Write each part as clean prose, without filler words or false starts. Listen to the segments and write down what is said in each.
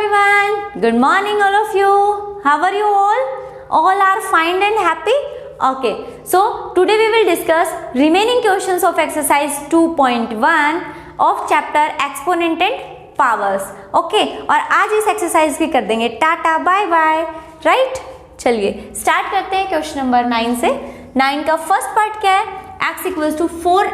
everyone. Good morning all of you. How are you all? All are fine and happy? Okay. So today we will discuss remaining questions of exercise 2.1 of chapter exponent and powers. Okay. और आज इस exercise की कर देंगे tata bye bye. Right, चलिए start करते हैं question number 9 से. 9 का फर्स्ट पार्ट क्या है? x equals to 4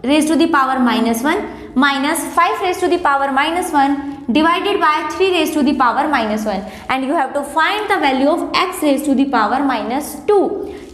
raised to the power -1 minus 5 raised to the power -1 divided by 3 raised to the power -1 and you have to find the value of x raised to the power -2.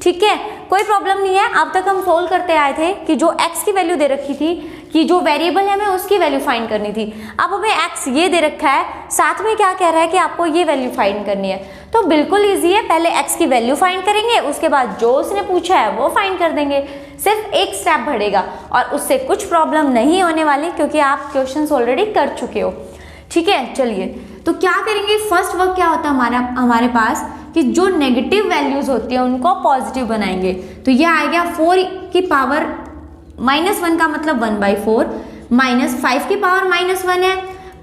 ठीक है, कोई problem नहीं है. अब तक हम solve करते आए थे कि जो x की वैल्यू दे रखी थी कि जो वेरिएबल है हमें उसकी वैल्यू फाइंड करनी थी. अब हमें x ये दे रखा है, साथ में क्या कह रहा है कि आपको ये वैल्यू फाइंड करनी है. तो बिल्कुल इजी है, पहले x की वैल्यू फाइंड करेंगे, उसके बाद जो उसने पूछा है वो फाइंड कर देंगे. सिर्फ एक स्टेप बढ़ेगा और उससे कुछ प्रॉब्लम नहीं होने वाली क्योंकि आप क्वेश्चंस ऑलरेडी कर चुके हो. ठीक है, चलिए तो क्या करेंगे. फर्स्ट वर्क क्या होता है हमारे पास कि जो नेगेटिव वैल्यूज होती है उनको पॉजिटिव बनाएंगे. तो ये आ गया 4 की पावर -1 का मतलब 1/4 माइनस 5 की पावर -1 है.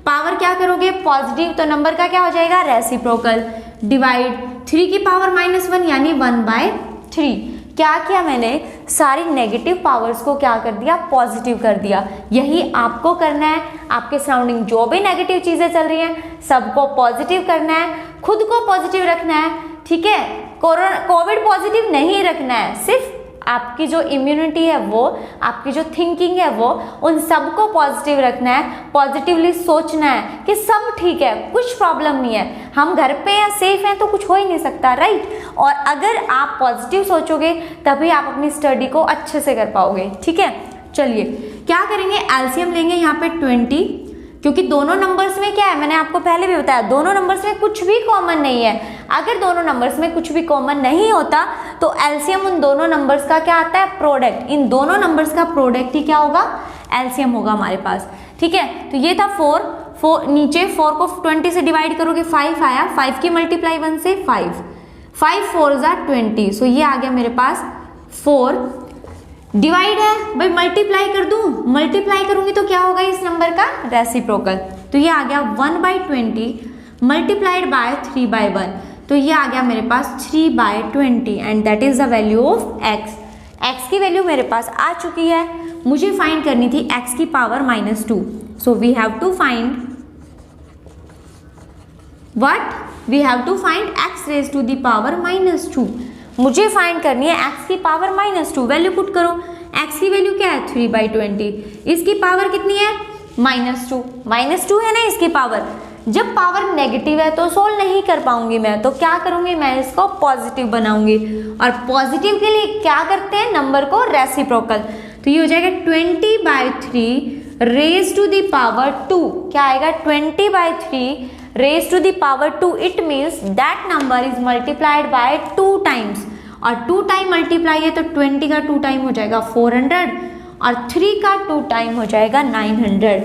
पावर क्या करोगे पॉजिटिव, तो नंबर का क्या हो जाएगा रेसिप्रोकल. डिवाइड 3 की पावर -1 यानी 1/3. क्या किया मैंने, सारी नेगेटिव पावर्स को क्या कर दिया पॉजिटिव कर दिया. यही आपको करना है. आपके सराउंडिंग जो भी नेगेटिव चीजें चल रही हैं सबको पॉजिटिव करना है, खुद को पॉजिटिव रखना है. ठीक है, कोविड पॉजिटिव नहीं रखना है, सिर्फ आपकी जो इम्यूनिटी है वो, आपकी जो थिंकिंग है वो, उन सबको पॉजिटिव रखना है. पॉजिटिवली सोचना है कि सब ठीक है, कुछ प्रॉब्लम नहीं है, हम घर पे हैं, सेफ हैं, तो कुछ हो ही नहीं सकता. राइट. और अगर आप पॉजिटिव सोचोगे तभी आप अपनी स्टडी को अच्छे से कर पाओगे. ठीक है, चलिए क्या करेंगे, एलसीएम लेंगे यहाँ पे 20, क्योंकि दोनों नंबर्स में क्या है मैंने आपको पहले भी बताया, दोनों नंबर्स में कुछ भी कॉमन नहीं है. अगर दोनों नंबर्स में कुछ भी कॉमन नहीं होता तो एलसीएम उन दोनों नंबर्स का क्या आता है प्रोडक्ट. इन दोनों नंबर्स का प्रोडक्ट ही क्या होगा एलसीएम होगा हमारे पास. ठीक है, तो ये था 4 नीचे 4 को 20 से डिवाइड करोगे 5 आया. 5 की मल्टीप्लाई 1 से 5 4 = 20. सो ये आ गया मेरे पास 4. डिवाइड है भाई, मल्टीप्लाई कर दूं, मल्टीप्लाई करूंगी तो क्या होगा इस नंबर का रेसिप्रोकल. तो ये आ गया 1/20 मल्टीप्लाइड बाय 3/1. तो ये आ गया मेरे पास 3/20 and that is the value of x. x की वैल्यू मेरे पास आ चुकी है. मुझे फाइंड करनी थी x की power -2. So we have to find what, we have to find x raise to the power -2. मुझे फाइंड करनी है x की पावर -2. वैल्यू पुट करो. x की वैल्यू क्या है 3/20. इसकी पावर कितनी है -2 है ना इसकी पावर. जब पावर नेगेटिव है तो सोल्व नहीं कर पाऊंगी मैं, तो क्या करूंगी मैं इसको पॉजिटिव बनाऊंगी. और पॉजिटिव के लिए क्या करते हैं नंबर को रेसिप्रोकल. तो ये हो जाएगा 20/3 रेज टू द पावर 2. क्या आएगा 20/3 raised to the power 2. It means that number is multiplied by 2 times. और 2 टाइम मल्टीप्लाई है तो 20 का 2 टाइम हो जाएगा 400 और 3 का 2 टाइम हो जाएगा 900.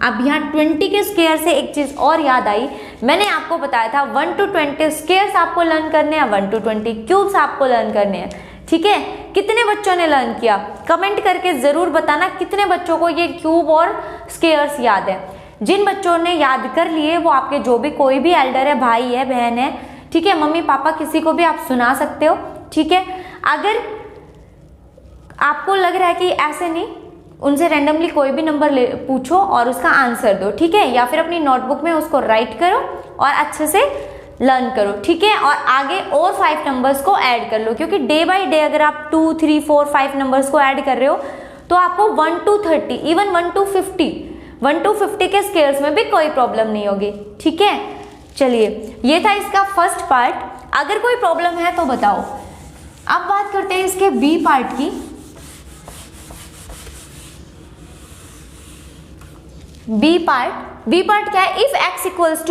अब यहाँ 20 के स्क्वायर से एक चीज और याद आई, मैंने आपको बताया था 1 to 20 स्क्वायर्स आपको लर्न करने हैं, 1 to 20 क्यूब्स आपको लर्न करने हैं. ठीक है, कितने बच्चों ने लर्न किया कमेंट करके जरूर बताना कितने बच्चों को ये क्यूब और स्क्वायर्स याद है. जिन बच्चों ने याद कर लिए वो आपके जो भी कोई भी एल्डर है, भाई है, बहन है, ठीक है, मम्मी पापा, किसी को भी आप सुना सकते हो. ठीक है, अगर आपको लग रहा है कि ऐसे नहीं, उनसे रैंडमली कोई भी नंबर पूछो और उसका आंसर दो. ठीक है, या फिर अपनी नोटबुक में उसको राइट करो और अच्छे से लर्न करो. ठीक है, और आगे और 5 नंबर्स को ऐड कर लो, क्योंकि डे बाय डे अगर आप 2, 3, 4, 5 नंबर्स को ऐड कर रहे हो तो आपको 1 to 30 इवन 1 to 50 के स्केयर्स में भी कोई प्रॉब्लम नहीं होगी. ठीक है, चलिए ये था इसका फर्स्ट पार्ट. अगर कोई प्रॉब्लम है तो बताओ. अब बात करते हैं इसके बी पार्ट की. बी पार्ट क्या है, इफ x इक्वल्स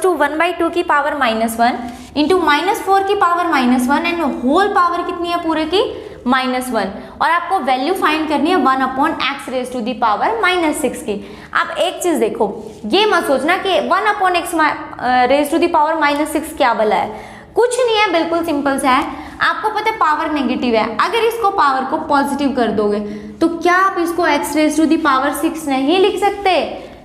टू 1/2 की पावर -1 इंटू -4 की पावर -1 एंड होल पावर कितनी है पूरे की -1. और आपको वैल्यू फाइंड करनी है 1/x raise to the power -6 की. अब एक चीज देखो, ये मत सोचना कि 1/x raise to the power -6 क्या बला है, कुछ नहीं है, बिल्कुल सिंपल सा है. आपको पता है पावर नेगेटिव है, अगर इसको पावर को पॉजिटिव कर दोगे तो क्या आप इसको x raise to the power 6 नहीं लिख सकते.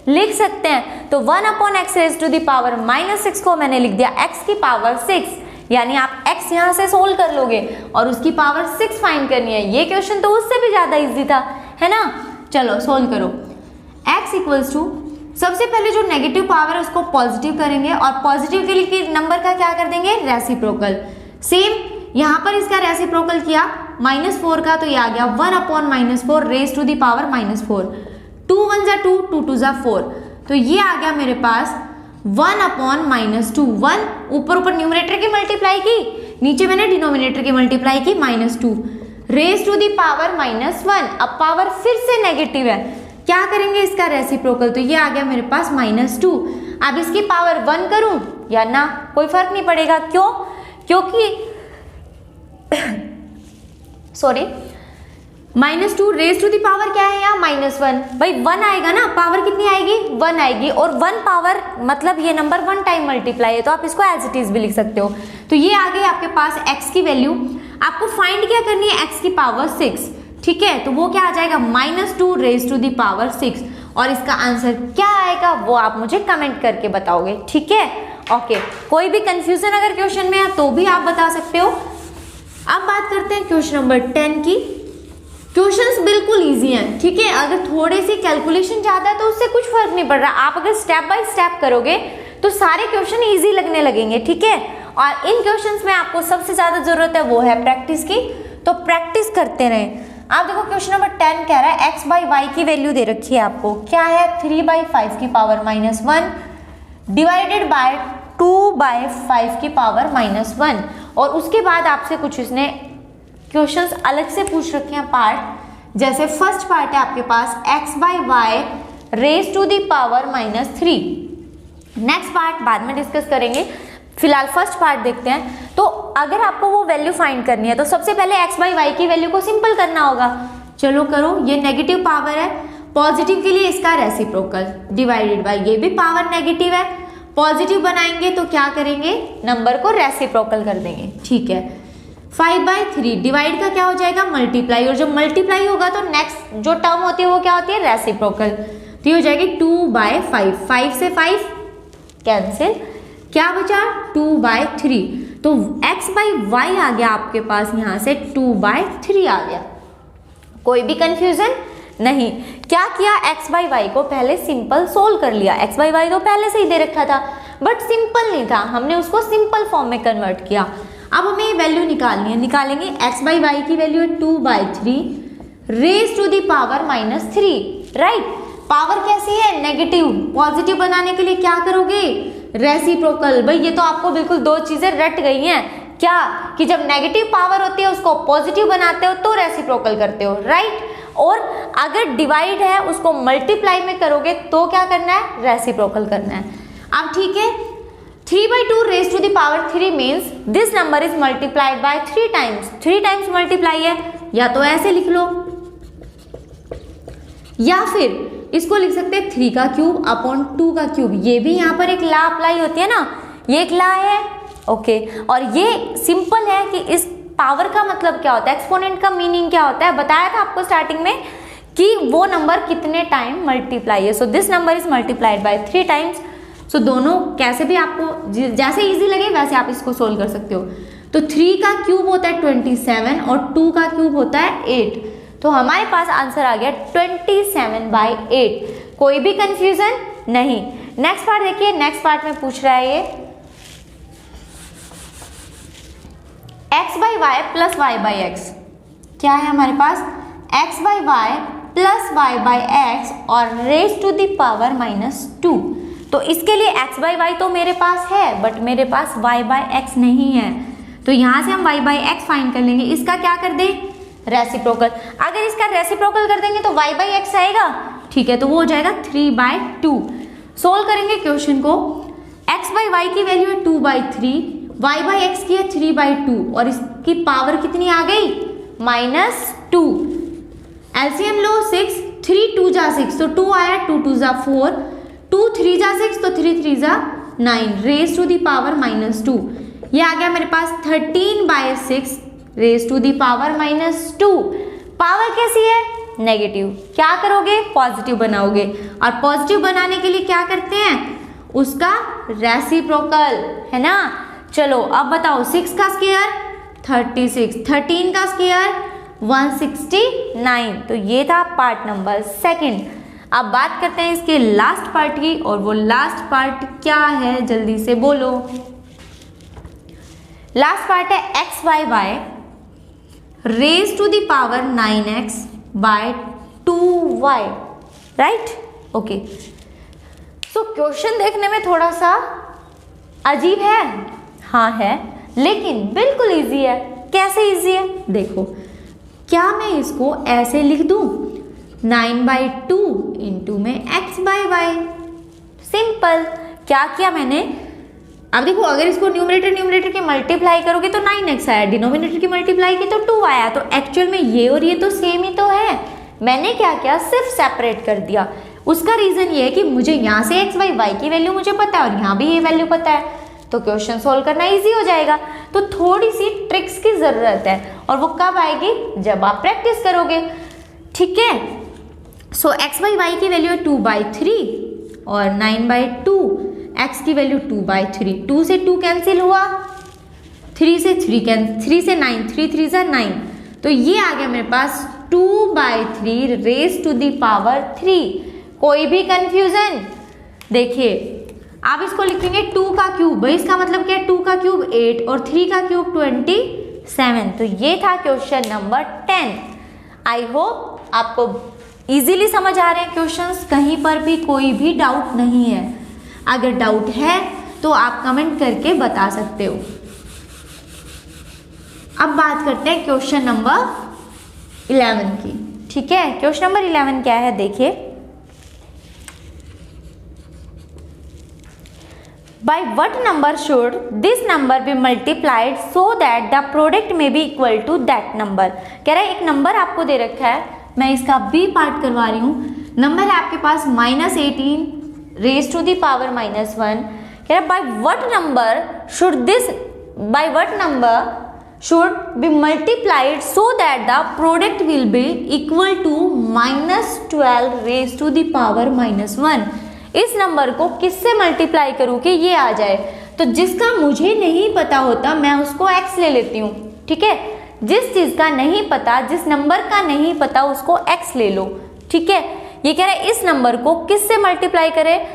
लिख सकते हैं। तो 1/x raise to the power -6 को मैंने लिख दिया x की पावर 6, यानी आप x यहाँ से सोल्व कर लोगे और उसकी पावर 6 फाइंड करनी है। ये क्वेश्चन तो उससे भी ज्यादा इजी था, है ना। चलो सोल्व करो। x इक्वल्स टू, सबसे पहले जो नेगेटिव पावर है उसको पॉजिटिव करेंगे और पॉजिटिव के लिए नंबर का क्या कर देंगे, रेसिप्रोकल। सेम यहाँ पर इसका रेसिप्रोकल किया -4 का, तो ये आ गया 1/-4 रेज टू द पावर -4। 2 1 जा 2, 2 2 जा 4, तो ये आ गया मेरे पास 1/-2। 1 ऊपर न्यूमरेटर की मल्टीप्लाई की, नीचे मैंने डिनोमिनेटर की मल्टीप्लाई की -2 रेज टू दी पावर -1। अब पावर फिर से नेगेटिव है, क्या करेंगे इसका रेसिप्रोकल, तो ये आ गया मेरे पास -2। अब इसकी पावर 1 करूं या ना, कोई फर्क नहीं पड़ेगा। क्यों? क्योंकि sorry -2 raise to the power क्या है यहाँ, -1। भाई 1 आएगा ना, पावर कितनी आएगी, 1 आएगी, और 1 पावर मतलब ये नंबर 1 टाइम मल्टीप्लाई है, तो आप इसको एज इट इज भी लिख सकते हो। तो ये आ गई आपके पास x की वैल्यू। आपको फाइंड क्या करनी है, x की पावर 6, ठीक है। तो वो क्या आ जाएगा, -2 रेज टू दी पावर 6, और इसका आंसर क्या आएगा वो आप मुझे कमेंट करके बताओगे, ठीक है। ओके, कोई भी कंफ्यूजन अगर क्वेश्चन में है तो भी आप बता सकते हो। अब बात करते हैं क्वेश्चन नंबर 10 की। क्वेश्चंस बिल्कुल इजी हैं, ठीक है। अगर थोड़ी सी कैलकुलेशन ज्यादा है तो उससे कुछ फर्क नहीं पड़ रहा, आप अगर स्टेप बाय स्टेप करोगे तो सारे क्वेश्चन इजी लगने लगेंगे, ठीक है। और इन क्वेश्चंस में आपको सबसे ज्यादा जरूरत है वो है प्रैक्टिस की, तो प्रैक्टिस करते रहें। आप देखो क्वेश्चन नंबर 10 कह रहा है x/y की वैल्यू दे रखी है आपको, क्या है 3/5 की पावर -1 डिवाइडेड बाय 2/5 की पावर -1। और उसके बाद आपसे कुछ इसने क्वेश्चंस अलग से पूछ रखे हैं पार्ट, जैसे फर्स्ट पार्ट है आपके पास x/y raise to the power -3। Next part बाद में डिस्कस करेंगे, फिलहाल फर्स्ट पार्ट देखते हैं। तो अगर आपको वो वैल्यू फाइंड करनी है तो सबसे पहले x/y की वैल्यू को सिंपल करना होगा। चलो करो, ये नेगेटिव पावर है, पॉजिटिव के लिए इसका रेसिप्रोकल डिवाइडेड बाय, ये भी पावर नेगेटिव है, पॉजिटिव बनाएंगे तो क्या करेंगे, नंबर को रेसिप्रोकल कर देंगे, ठीक है। 5/3 डिवाइड का क्या हो जाएगा, मल्टीप्लाई, और जब मल्टीप्लाई होगा तो नेक्स्ट जो टर्म होती है वो क्या होती है, रेसिप्रोकल। तो ये हो जाएगी 2/5, 5 से 5 कैंसिल, क्या बचा 2/3। तो x/y आ गया आपके पास यहाँ से 2/3 आ गया। कोई भी कंफ्यूजन नहीं। क्या किया, x/y को पहले सिंपल सोल्व कर लिया। x/y तो पहले से ही दे रखा था बट सिंपल नहीं था, हमने उसको सिंपल फॉर्म में कन्वर्ट किया। अब हमें ये वैल्यू निकालनी है, निकालेंगे x/y की वैल्यू है 2/3 raise to the power -3, right. Power कैसी है, नेगेटिव, पॉजिटिव बनाने के लिए क्या करोगे, रेसिप्रोकल। भाई ये तो आपको बिल्कुल दो चीजें रट गई हैं, क्या कि जब नेगेटिव पावर होती है उसको पॉजिटिव बनाते हो तो रेसिप्रोकल करते हो, राइट। और अगर डिवाइड है उसको मल्टीप्लाई में करोगे तो क्या करना है, रेसिप्रोकल करना है। अब ठीक है, 3/2 raise to the power 3 means this number is multiplied by 3 times. 3 times multiply है, या तो ऐसे लिख लो या फिर इसको लिख सकते हैं 3 का क्यूब अपॉन 2 का क्यूब। ये भी यहाँ पर एक लॉ अप्लाई होती है ना, ये एक लॉ है, ओके। और ये सिंपल है कि इस पावर का मतलब क्या होता है, एक्सपोनेंट का मीनिंग क्या होता है, बताया था आपको स्टार्टिंग में कि वो नंबर कितने टाइम मल्टीप्लाई है। So this number is multiplied by 3 times. So दोनों कैसे भी आपको जैसे इजी लगे वैसे आप इसको सोल्व कर सकते हो। तो 3 का क्यूब होता है 27 और 2 का क्यूब होता है 8। तो हमारे पास आंसर आ गया 27/8। कोई भी कंफ्यूजन नहीं। नेक्स्ट पार्ट देखिए, नेक्स्ट पार्ट में पूछ रहा है ये x/y प्लस y/x। क्या है हमारे पास, x/y प्लस y/x और रेज टू द पावर -2। तो इसके लिए x/y तो मेरे पास है बट मेरे पास y/x नहीं है, तो यहां से हम y/x फाइंड कर लेंगे। इसका क्या कर दें, रेसिप्रोकल। अगर इसका रेसिप्रोकल कर देंगे तो y/x आएगा, ठीक है। तो वो हो जाएगा 3/2। सोल्व करेंगे क्वेश्चन को, x/y की वैल्यू है 2/3, y/x की है 3/2 और इसकी पावर कितनी आ गई, -2। एलसीएम लो 6, 3 2 जा 6 तो 2 आया, 2 2 जा 4, 2 3 जा 6 तो 3 3 जा 9 रेज टू दी पावर -2। ये आ गया मेरे पास 13/6 raise to the power -2। Power कैसी है, नेगेटिव, क्या करोगे पॉजिटिव बनाओगे, और पॉजिटिव बनाने के लिए क्या करते हैं, उसका रेसिप्रोकल, है ना। चलो अब बताओ 6 का स्क्वायर 36, 13 का स्क्वायर 169। तो ये था पार्ट नंबर सेकंड। अब बात करते हैं इसके लास्ट पार्ट की, और वो लास्ट पार्ट क्या है जल्दी से बोलो। लास्ट पार्ट है x by y raise to the power 9x by 2y, right. Okay, so question देखने में थोड़ा सा अजीब है, हाँ है, लेकिन बिल्कुल इजी है। कैसे इजी है देखो, क्या मैं इसको ऐसे लिख दूं 9/2 इंटू में x by y, सिंपल। क्या किया मैंने, अब देखो अगर इसको न्यूमरेटर के मल्टीप्लाई करोगे तो 9x आया, डिनोमिनेटर की मल्टीप्लाई की तो 2 आया, तो एक्चुअल में ये और ये तो सेम ही तो है। मैंने क्या किया, सिर्फ सेपरेट कर दिया। उसका रीजन ये है कि मुझे यहाँ से x by y की वैल्यू मुझे पता है और यहाँ भी ये वैल्यू पता है, तो क्वेश्चन सोल्व करना इजी हो जाएगा। तो थोड़ी सी ट्रिक्स की जरूरत है, और वो कब आएगी, जब आप प्रैक्टिस करोगे, ठीक है। सो x by y की वैल्यू है 2/3 और 9/2, x की वैल्यू 2/3, 2 से 2 कैंसिल हुआ, 3 से 9, 3 3 जा 9, तो ये आ गया मेरे पास 2/3 रेज टू द पावर 3। कोई भी कंफ्यूजन, देखिए आप इसको लिखेंगे 2 का क्यूब, इसका मतलब क्या है 2 का क्यूब 8 और 3 का क्यूब 27। तो ये था क्वेश्चन नंबर 10। आई होप आपको इजीली समझ आ रहे हैं क्वेश्चंस, कहीं पर भी कोई भी डाउट नहीं है। अगर डाउट है तो आप कमेंट करके बता सकते हो। अब बात करते हैं क्वेश्चन नंबर 11 की, ठीक है। क्वेश्चन नंबर 11 क्या है देखिए, by what number should this number be multiplied so that the product may be equal to that number। कह रहा है एक नंबर आपको दे रखा है, मैं इसका बी पार्ट करवा रही हूँ। नंबर है आपके पास -18 रेज टू द पावर -1। कह रहा है by what number should be multiplied so that the product will be equal to -12 raise to the power -1। इस नंबर को किससे मल्टीप्लाई करूँ कि ये आ जाए, तो जिसका मुझे नहीं पता होता मैं उसको x ले लेती हूँ, ठीक है। जिस चीज़ का नहीं पता, जिस नंबर का नहीं पता उसको x ले लो, ठीक है। ये कह रहा है इस नंबर को किससे मल्टीप्लाई करे,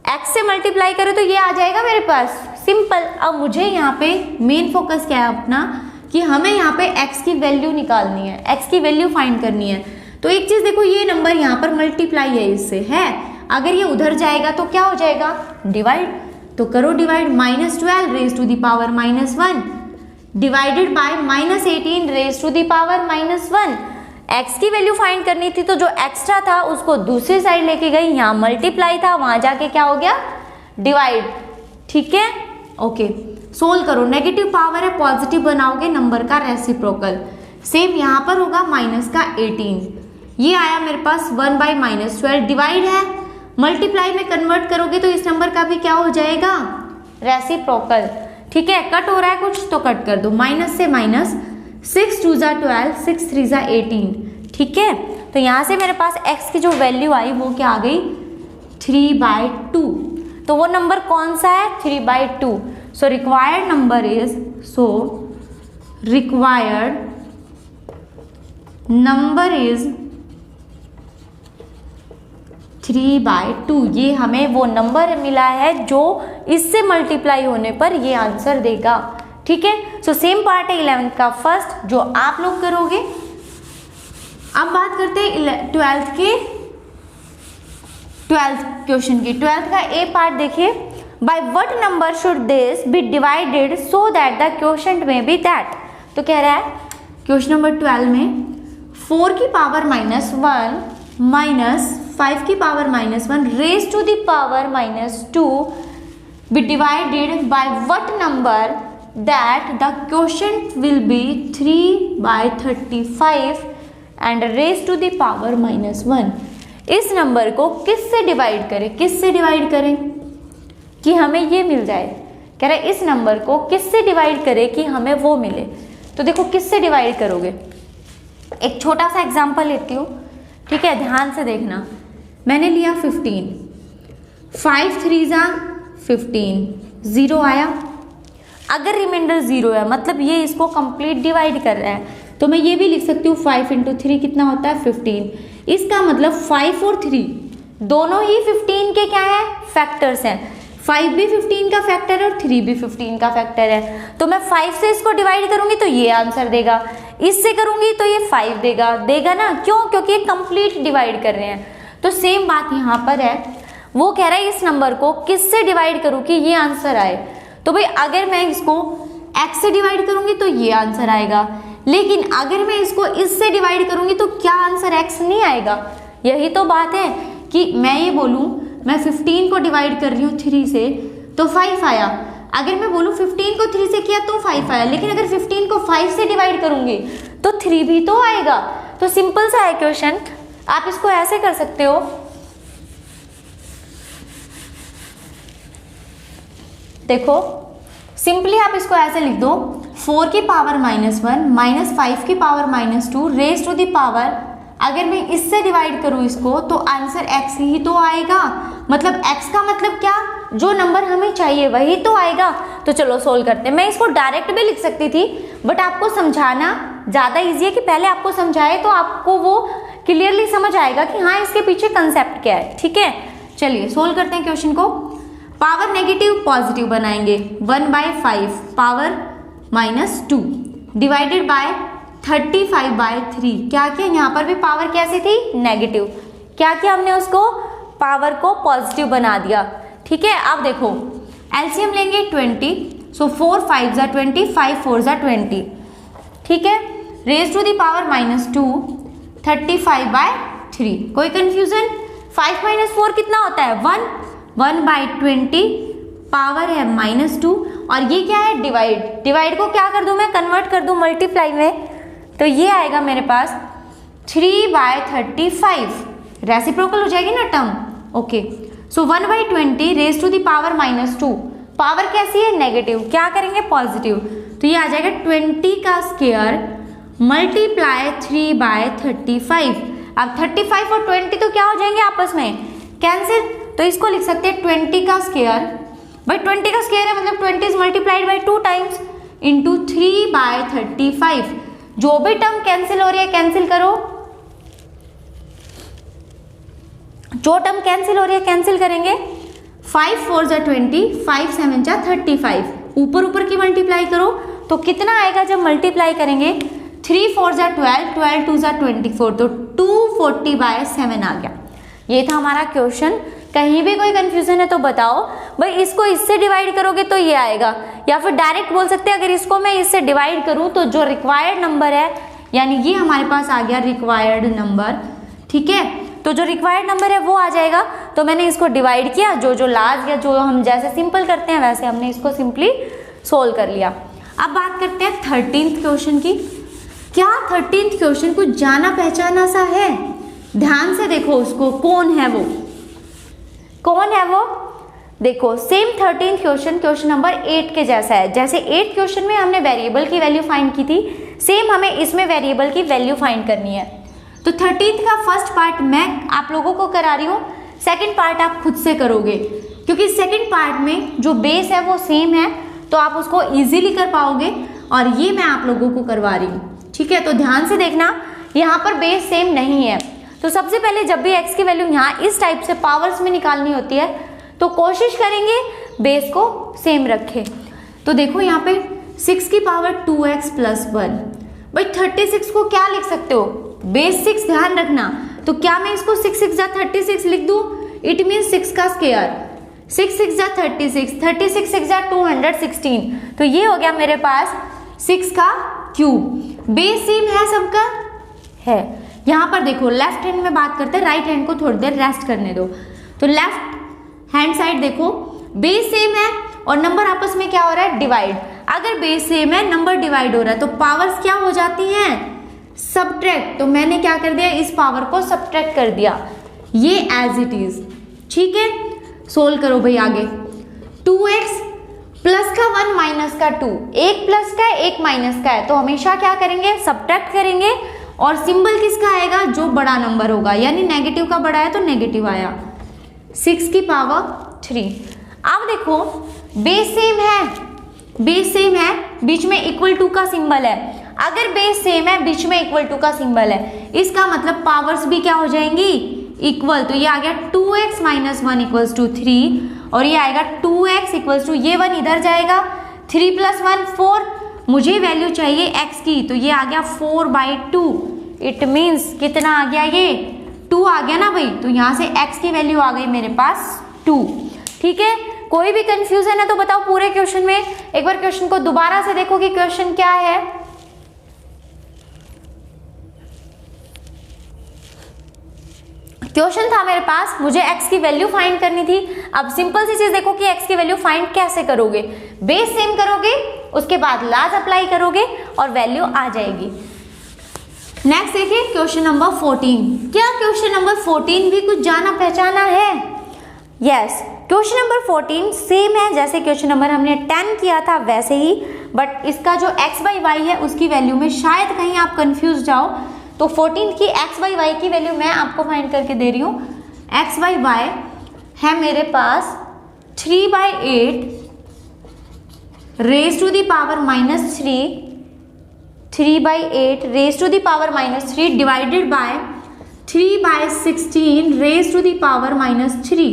x से मल्टीप्लाई करे तो ये आ जाएगा मेरे पास, सिंपल। अब मुझे यहाँ पे मेन फोकस क्या है अपना, कि हमें यहाँ पे x की वैल्यू निकालनी है, x की वैल्यू फाइंड करनी है। तो एक चीज़ देखो, ये नंबर यहाँ पर मल्टीप्लाई है इससे, है, अगर ये उधर जाएगा तो क्या हो जाएगा, डिवाइड। तो करो divide, -12 raise to the power -1 divided by -18 raise to the power -1। x की वैल्यू फाइंड करनी थी, तो जो एक्स्ट्रा था उसको दूसरी साइड लेके गई, यहाँ मल्टीप्लाई था, वहां जाके क्या हो गया, डिवाइड, ठीक है। ओके, सोल्व करो, नेगेटिव पावर है, पॉजिटिव बनाओगे नंबर का रेसिप्रोकल, सेम यहाँ पर होगा -18, ये आया मेरे पास 1/-12, डिवाइड है, मल्टीप्लाई में कन्वर्ट करोगे तो इस नंबर का भी क्या हो जाएगा, रेसिप्रोकल, ठीक है। कट हो रहा है कुछ तो कट कर दो, माइनस से माइनस, 6 2 जा 12, 6 3 जा 18, ठीक है। तो यहाँ से मेरे पास x की जो वैल्यू आई वो क्या आ गई, 3/2। तो वो नंबर कौन सा है, 3/2। So required number is, required number is 3/2। ये हमें वो नंबर मिला है जो इससे मल्टीप्लाई होने पर ये आंसर देगा, ठीक है। सो सेम पार्ट है 11th का फर्स्ट जो आप लोग करोगे। अब बात करते हैं 12th क्वेश्चन की। 12th का ए पार्ट देखिए, by what number should this be divided so that the question में बी दैट। तो कह रहा है क्वेश्चन नंबर 12 में 4 की पावर -1 माइनस 5 की power -1 raise to the power -2 be divided by what number that the quotient will be 3/35 and raised to the power -1। इस number को किससे डिवाइड करें, किससे डिवाइड करें कि हमें ये मिल जाए। कह रहे इस नंबर को किससे डिवाइड करें कि हमें वो मिले। तो देखो किससे डिवाइड करोगे, एक छोटा सा एग्जांपल लेती हूँ। ठीक है, ध्यान से देखना। मैंने लिया 15, 5 3 जा 15, 0 आया। अगर रिमाइंडर 0 है मतलब ये इसको कंप्लीट डिवाइड कर रहा है, तो मैं ये भी लिख सकती हूँ 5 × 3 कितना होता है 15। इसका मतलब 5 और 3 दोनों ही 15 के क्या है, फैक्टर्स हैं। 5 भी 15 का फैक्टर है और 3 भी 15 का फैक्टर है। तो मैं 5 से इसको डिवाइड करूंगी तो ये आंसर देगा, इससे करूंगी तो ये 5 देगा ना, क्यों? क्योंकि ये कंप्लीट डिवाइड कर रहे हैं। तो सेम बात यहाँ पर है, वो कह रहा है इस नंबर को किससे डिवाइड करूँ कि ये आंसर आए। तो भाई अगर मैं इसको x से डिवाइड करूंगी तो ये आंसर आएगा, लेकिन अगर मैं इसको इससे डिवाइड करूंगी तो क्या आंसर x नहीं आएगा। यही तो बात है कि मैं ये बोलूं मैं 15 को डिवाइड कर रही हूँ 3 से तो 5 आया। अगर मैं बोलूं 15 को 3 से किया तो 5 आया, लेकिन अगर 15 को 5 से डिवाइड करूंगी तो 3 भी तो आएगा। तो सिंपल सा है क्वेश्चन, आप इसको ऐसे कर सकते हो। देखो सिंपली आप इसको ऐसे लिख दो, 4 की पावर -1 -5 की power -2 raise to the power, अगर मैं इससे डिवाइड करूं इसको तो आंसर x ही तो आएगा। मतलब x का मतलब क्या, जो नंबर हमें चाहिए वही तो आएगा। तो चलो सोल्व करते हैं। मैं इसको डायरेक्ट भी लिख सकती थी, बट आपको समझाना ज़्यादा ईजी है कि पहले आपको समझाए तो आपको वो क्लियरली समझ आएगा कि हाँ इसके पीछे कंसेप्ट क्या है। ठीक है, चलिए सोल्व करते हैं क्वेश्चन को। पावर नेगेटिव पॉजिटिव बनाएंगे, 1/5 पावर -2 डिवाइडेड बाय 35/3। क्या किया, यहाँ पर भी पावर कैसी थी, नेगेटिव। क्या किया हमने, उसको पावर को पॉजिटिव बना दिया। ठीक है, अब देखो एलसीएम लेंगे 20, सो 4 5 जा 20, 5 4 जा 20। ठीक है, रेज टू द पावर -2 35/3। कोई कंफ्यूजन? 5 - 4 कितना होता है, 1/20 पावर है -2, और ये क्या है, डिवाइड को क्या कर दूं मैं, कन्वर्ट कर दूं मल्टीप्लाई में, तो ये आएगा मेरे पास 3/35। रेसिप्रोकल हो जाएगी ना term. Okay, so 1/20 raise to the power -2, power कैसी है, नेगेटिव, क्या करेंगे, पॉजिटिव, तो ये आ जाएगा 20 का स्क्वायर मल्टीप्लाई 3/35। अब 35 और 20 तो क्या हो जाएंगे आपस में कैंसिल, तो इसको लिख सकते हैं 20 का स्क्वायर, भाई 20 का स्क्वायर है मतलब 20 is multiplied by 2 times into 3/35। जो भी टर्म कैंसिल हो रही है कैंसिल करो, जो टर्म कैंसिल हो रही है कैंसिल करेंगे। 5 4 जा 20, 5 7 जा 35, ऊपर ऊपर की मल्टीप्लाई करो तो कितना आएगा जब मल्टीप्लाई करेंगे, 3 4 जा 12, 12 2 जा 24, तो 240/7 आ गया। ये था हमारा क्वेश्चन। कहीं भी कोई कंफ्यूजन है तो बताओ, भाई इसको इससे डिवाइड करोगे तो ये आएगा, या फिर डायरेक्ट बोल सकते हैं अगर इसको मैं इससे डिवाइड करूं तो जो रिक्वायर्ड नंबर है, यानी ये हमारे पास आ गया रिक्वायर्ड नंबर। ठीक है, तो जो रिक्वायर्ड नंबर है वो आ जाएगा। तो मैंने इसको डिवाइड किया, जो लार्ज या जो हम जैसे सिंपल करते हैं वैसे हमने इसको सिंपली सोल्व कर लिया। अब बात करते हैं 13th क्वेश्चन की। क्या 13th क्वेश्चन कुछ जाना पहचाना सा है? ध्यान से देखो उसको, कौन है वो, कौन है वो। देखो सेम 13th क्वेश्चन नंबर 8 के जैसा है। जैसे 8th क्वेश्चन में हमने वेरिएबल की वैल्यू फाइंड की थी, सेम हमें इसमें वेरिएबल की वैल्यू फाइंड करनी है। तो 13th का फर्स्ट पार्ट मैं आप लोगों को करा रही हूँ, सेकंड पार्ट आप खुद से करोगे, क्योंकि सेकंड पार्ट में जो बेस है वो सेम है, तो आप उसको इजीली कर पाओगे, और ये मैं आप लोगों को करवा रही हूँ। ठीक है, तो ध्यान से देखना, यहाँ पर बेस सेम नहीं है। तो सबसे पहले जब भी x की वैल्यू यहाँ इस टाइप से पावर्स में निकालनी होती है तो कोशिश करेंगे बेस को सेम रखें। तो देखो यहाँ पे 6 की पावर 2x + 1, भाई 36 को क्या लिख सकते हो, बेस 6 ध्यान रखना। तो क्या मैं इसको 6 6 जा 36 लिख दूँ, इट मीन 6 का स्क्वायर, 6 6 जा 36, 36 6 जा 216, तो ये हो गया मेरे पास 6 का क्यूब। बेस सेम है सबका है। यहाँ पर देखो लेफ्ट हैंड में बात करते हैं, राइट हैंड को थोड़ी देर रेस्ट करने दो। तो लेफ्ट हैंड साइड देखो बेस सेम है और नंबर आपस में क्या हो रहा है, डिवाइड। अगर बेस सेम है नंबर डिवाइड हो रहा है तो पावर्स क्या हो जाती हैं, सब्ट्रैक्ट। तो मैंने क्या कर दिया, इस पावर को सब्ट्रैक्ट कर दिया, ये एज इट इज। ठीक है, सोल्व करो भाई आगे। 2x प्लस का 1 माइनस का 2, एक प्लस का है एक माइनस का है, तो हमेशा क्या करेंगे, सब्ट्रैक्ट करेंगे और सिंबल किसका आएगा, जो बड़ा नंबर होगा, यानी नेगेटिव का बड़ा है तो नेगेटिव आया 6 की पावर 3। अब देखो बेस सेम है, बेस सेम है, बीच में इक्वल टू का सिंबल है। अगर बेस सेम है, बीच में इक्वल टू का सिंबल है, इसका मतलब पावर्स भी क्या हो जाएंगी, इक्वल। तो ये आ गया 2x माइनस 1 इक्वल्स टू 3 और ये आएगा 2x इक्वल्स टू, ये 1 इधर जाएगा, 3 + 1 4, मुझे वैल्यू चाहिए x की, तो ये आ गया 4/2। इट मीन्स कितना आ गया, ये 2 आ गया ना भाई, तो यहाँ से x की वैल्यू आ गई मेरे पास 2। ठीक है, कोई भी कंफ्यूजन है तो बताओ पूरे क्वेश्चन में। एक बार क्वेश्चन को दोबारा से देखो कि क्वेश्चन क्या है। क्वेश्चन था मेरे पास, मुझे x की वैल्यू फाइंड करनी थी। अब सिंपल सी चीज देखो कि x की वैल्यू फाइंड कैसे करोगे, बेस सेम करोगे, उसके बाद लाज अप्लाई करोगे और वैल्यू आ जाएगी। नेक्स्ट देखिए क्वेश्चन नंबर 14। क्या क्वेश्चन नंबर 14 भी कुछ जाना पहचाना है? यस, क्वेश्चन नंबर 14 सेम है जैसे क्वेश्चन नंबर हमने 10 किया था वैसे ही, बट इसका जो x/y है उसकी वैल्यू में शायद कहीं आप कंफ्यूज जाओ, तो 14 की x/y की वैल्यू मैं आपको फाइंड करके दे रही हूँ। x/y है मेरे पास 3/8 raise to the power -3, 3/8 raise to the power -3 divided by 3/16 raise to the power -3,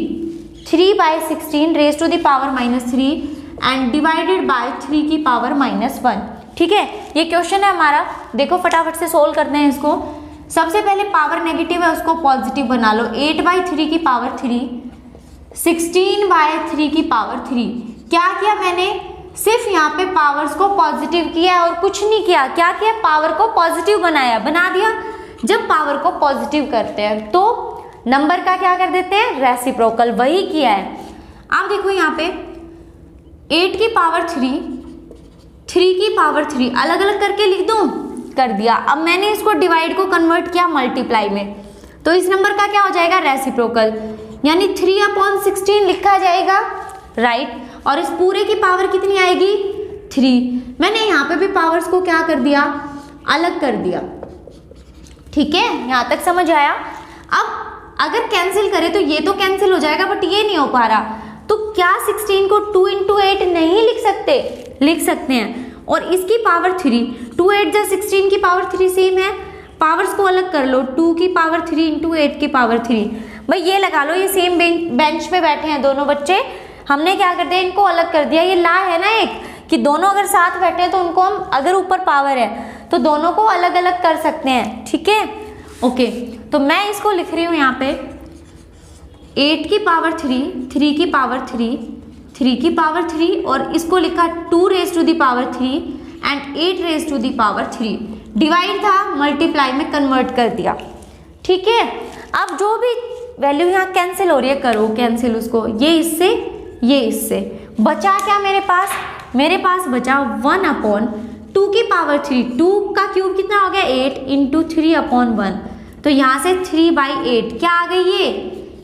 3/16 raise to the power -3 and divided by 3 की पावर -1। ठीक है, ये क्वेश्चन है हमारा। देखो फटाफट से सोल्व करते हैं इसको। सबसे पहले पावर नेगेटिव है उसको पॉजिटिव बना लो, 8/3 की पावर 3, 16/3 की पावर 3। क्या किया मैंने, सिर्फ यहाँ पे पावर्स को पॉजिटिव किया और कुछ नहीं किया। क्या किया, पावर को पॉजिटिव बनाया, बना दिया। जब पावर को पॉजिटिव करते हैं तो नंबर का क्या कर देते हैं, रेसिप्रोकल, वही किया है। अब देखो यहाँ पे 8 की पावर 3, 3 की पावर 3 अलग अलग करके लिख दूं, कर दिया। अब मैंने इसको डिवाइड को कन्वर्ट किया मल्टीप्लाई में, तो इस नंबर का क्या हो जाएगा, रेसिप्रोकल, यानी 3/16 लिखा जाएगा, राइट। और इस पूरे की पावर कितनी आएगी, 3। मैंने यहाँ पे भी पावर्स को क्या कर दिया, अलग कर दिया। ठीक है, यहाँ तक समझ आया। अब अगर कैंसिल करें तो ये तो कैंसिल हो जाएगा, बट ये नहीं हो पा रहा, तो क्या 16 को 2 × 8 नहीं लिख सकते, लिख सकते हैं। और इसकी पावर 3, 2 8 जा 16 की पावर 3 सेम है, पावर्स को अलग कर लो, 2 की पावर 3 × 8 की पावर 3। भाई ये लगा लो, ये सेम बेंच पे बैठे हैं दोनों बच्चे, हमने क्या कर दिया, इनको अलग कर दिया। ये ला है ना एक, कि दोनों अगर साथ बैठे हैं तो उनको हम, अगर ऊपर पावर है तो दोनों को अलग अलग कर सकते हैं। ठीक है, ओके, तो मैं इसको लिख रही हूँ यहाँ पे 8 की पावर 3, 3 की पावर 3, 3 की पावर 3 और इसको लिखा 2 raise to the power 3 and 8 raise to the power 3। Divide था, मल्टीप्लाई में कन्वर्ट कर दिया। ठीक है, अब जो भी वैल्यू यहाँ कैंसिल हो रही है करो कैंसिल उसको, ये इससे, ये इससे, बचा क्या मेरे पास, मेरे पास बचा 1/2 की पावर 3, 2 का क्यूब कितना हो गया 8 × 3/1, तो यहाँ से 3/8 क्या आ गई,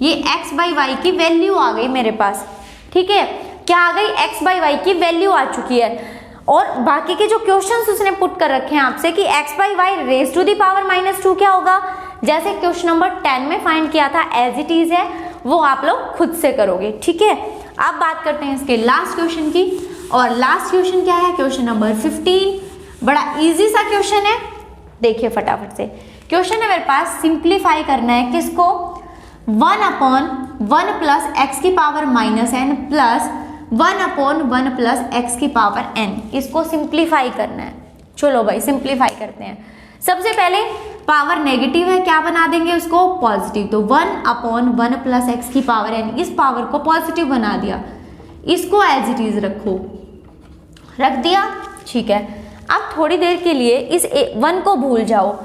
ये x/y की वैल्यू आ गई मेरे पास। ठीक है, क्या आ गई, x/y की वैल्यू आ चुकी है। और बाकी के जो क्वेश्चंस उसने पुट कर रखे हैं आपसे कि x/y raise to the power -2 क्या होगा, जैसे क्वेश्चन नंबर 10 में फाइंड किया था, एज इट इज है, वो आप लोग खुद से करोगे। ठीक है, अब बात करते हैं इसके लास्ट क्वेश्चन की, और लास्ट क्वेश्चन क्या है, क्वेश्चन नंबर 15। बड़ा इजी सा क्वेश्चन है, देखिए फटाफट से। क्वेश्चन है मेरे पास, सिंप्लीफाई करना है किसको, 1/1 प्लस x की power -n plus 1/1 plus x की पावर n, इसको सिंप्लीफाई करना है। चलो भाई सिंप्लीफाई करते हैं। सबसे पहले पावर नेगेटिव है, क्या बना देंगे उसको, पॉजिटिव, तो 1/1 प्लस x की पावर n, इस पावर को पॉजिटिव बना दिया, इसको एज इट इज रखो, रख दिया। ठीक है, अब थोड़ी देर के लिए इस 1 को भूल जाओ,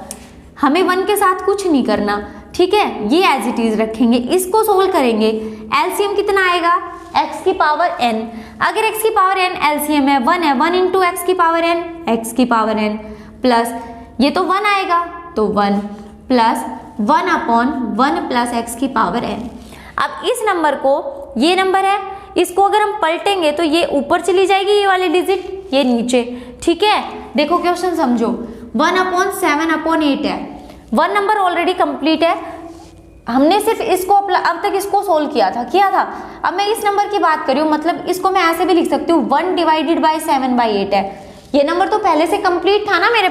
हमें 1 के साथ कुछ नहीं करना। ठीक है, ये एज इट इज रखेंगे, इसको सोल्व करेंगे। एलसीएम कितना आएगा, x की पावर n, अगर x की पावर n एलसीएम है 1 है, 1 × x की पावर n, x की पावर n प्लस ये तो 1 आएगा, तो 1 प्लस 1/1 प्लस x की पावर n। अब इस नंबर को, ये नंबर है, इसको अगर हम पलटेंगे तो ये ऊपर चली जाएगी, ये वाली डिजिट, ये नीचे। ठीक है, देखो क्वेश्चन समझो, 1/7/8 है। 1 नंबर ऑलरेडी कंप्लीट है, हमने सिर्फ इसको अब तक इसको सोल्व किया था। अब मैं इस नंबर की बात कर रही हूँ, मतलब इसको मैं ऐसे भी लिख सकती हूँ 1 डिवाइडेड बाई 7/8 है। ये नंबर तो पहले से कंप्लीट था ना मेरे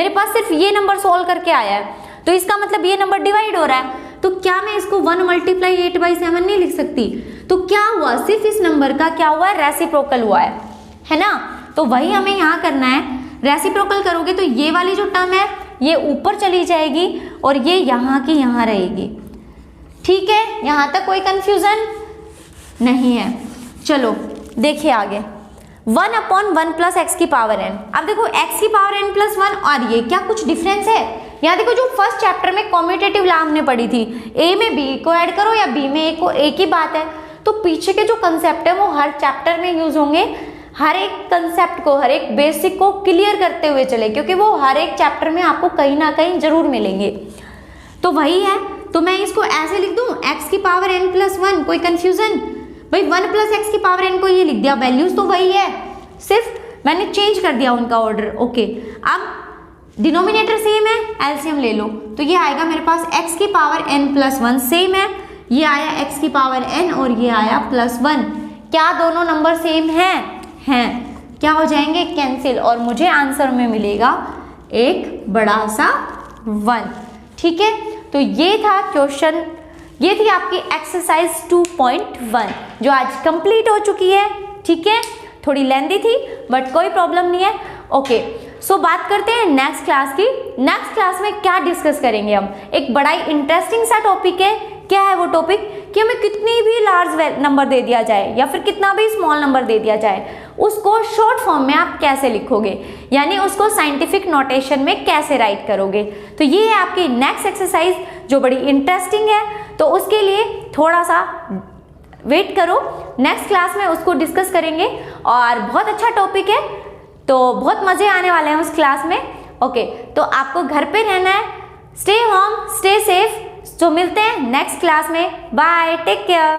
पास सिर्फ ये नंबर सोल्व करके आया है, तो इसका मतलब ये नंबर डिवाइड हो रहा है। तो क्या मैं इसको 1 × 8/7 नहीं लिख सकती? तो क्या हुआ, सिर्फ इस नंबर का क्या हुआ है, रेसिप्रोकल हुआ है ना। तो वही हमें यहाँ करना है, रेसिप्रोकल करोगे तो ये वाली जो टर्म है ये ऊपर चली जाएगी और ये यहाँ की यहाँ रहेगी। ठीक है, यहाँ तक कोई कंफ्यूजन नहीं है। चलो देखिए आगे, 1/1 + x⁴n। अब देखो x⁴n + 1 और ये क्या कुछ डिफरेंस है? यहाँ देखो, जो फर्स्ट चैप्टर में कॉम्यूटेटिव लॉ हमने पढ़ी थी, a में b को ऐड करो या b में a को, एक ही बात है। तो पीछे के जो कंसेप्ट है वो हर चैप्टर में यूज होंगे, हर एक कंसेप्ट को, हर एक बेसिक को क्लियर करते हुए चले, क्योंकि वो हर एक चैप्टर में आपको कहीं ना कहीं जरूर मिलेंगे। तो वही है, तो मैं इसको ऐसे लिख दूं x⁴n + 1, कोई कंफ्यूजन? भाई 1 + x⁴n को ये लिख दिया, वैल्यूज तो वही है, सिर्फ मैंने चेंज कर दिया उनका ऑर्डर। ओके, अब डिनोमिनेटर सेम है, एलसीएम ले लो, तो ये आएगा मेरे पास x⁴n + 1 सेम है, ये आया x⁴n और ये आया +1। क्या दोनों नंबर सेम हैं? क्या हो जाएंगे? कैंसिल, और मुझे आंसर में मिलेगा एक बड़ा सा 1। ठीक है, तो ये था क्वेश्चन, ये थी आपकी एक्सरसाइज 2.1 जो आज कंप्लीट हो चुकी है। ठीक है, थोड़ी लेंदी थी बट कोई प्रॉब्लम नहीं है। ओके, सो बात करते हैं नेक्स्ट क्लास की। नेक्स्ट क्लास में क्या डिस्कस करेंगे हम? एक बड़ा ही इंटरेस्टिंग सा टॉपिक है। क्या है वो टॉपिक? कि हमें कितनी भी लार्ज नंबर दे दिया जाए या फिर कितना भी स्मॉल नंबर दे दिया जाए, उसको शॉर्ट फॉर्म में आप कैसे लिखोगे, यानी उसको साइंटिफिक नोटेशन में कैसे राइट करोगे। तो ये है आपकी नेक्स्ट एक्सरसाइज जो बड़ी इंटरेस्टिंग है, तो उसके लिए थोड़ा सा वेट करो, नेक्स्ट क्लास में उसको डिस्कस करेंगे और बहुत अच्छा टॉपिक है, तो बहुत मजे आने वाले हैं उस क्लास में। ओके, तो आपको घर पे रहना है, स्टे होम, स्टे सेफ। तो मिलते हैं नेक्स्ट क्लास में, बाय, टेक केयर।